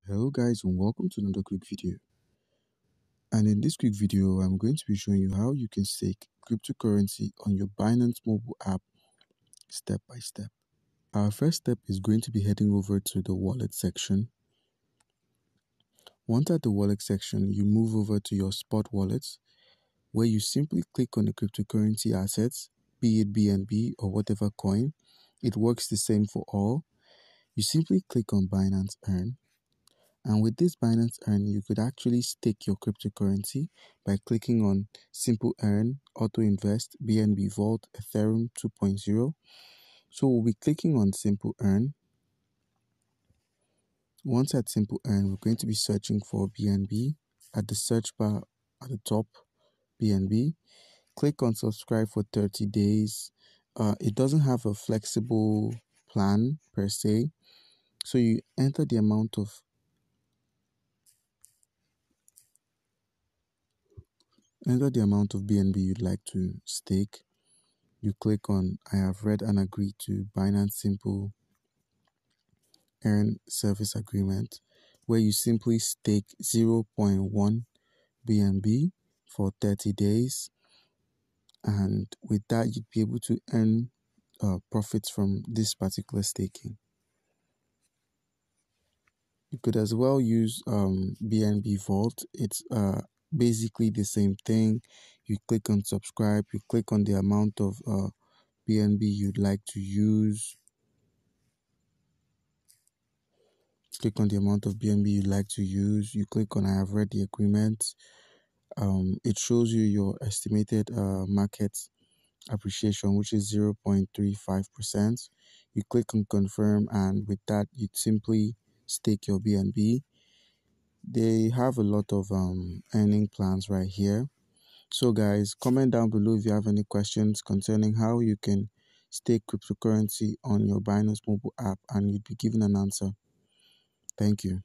Hello guys, and welcome to another quick video. And in this quick video, I'm going to be showing you how you can stake cryptocurrency on your Binance mobile app step by step. Our first step is going to be heading over to the wallet section. Once at the wallet section, you move over to your spot wallets, where you simply click on the cryptocurrency assets, be it BNB or whatever coin. It works the same for all. You simply click on Binance Earn. And with this Binance Earn, you could actually stake your cryptocurrency by clicking on Simple Earn, Auto Invest, BNB Vault, Ethereum 2.0. So we'll be clicking on Simple Earn. Once at Simple Earn, we're going to be searching for BNB. At the search bar at the top, BNB. Click on subscribe for 30 days. It doesn't have a flexible plan per se. So you enter the amount of BNB you'd like to stake. You click on I have read and agreed to Binance Simple Earn Service Agreement, where you simply stake 0.1 BNB for 30 days. And with that, you'd be able to earn profits from this particular staking. You could as well use BNB Vault. It's basically the same thing. You click on subscribe, you click on the amount of BNB you'd like to use. Click on the amount of BNB you'd like to use. You click on I have read the agreement. It shows you your estimated market appreciation, which is 0.35%. You click on confirm, and with that, you simply stake your BNB. They have a lot of earning plans right here. So guys, comment down below if you have any questions concerning how you can stake cryptocurrency on your Binance mobile app, and you'd be given an answer. Thank you.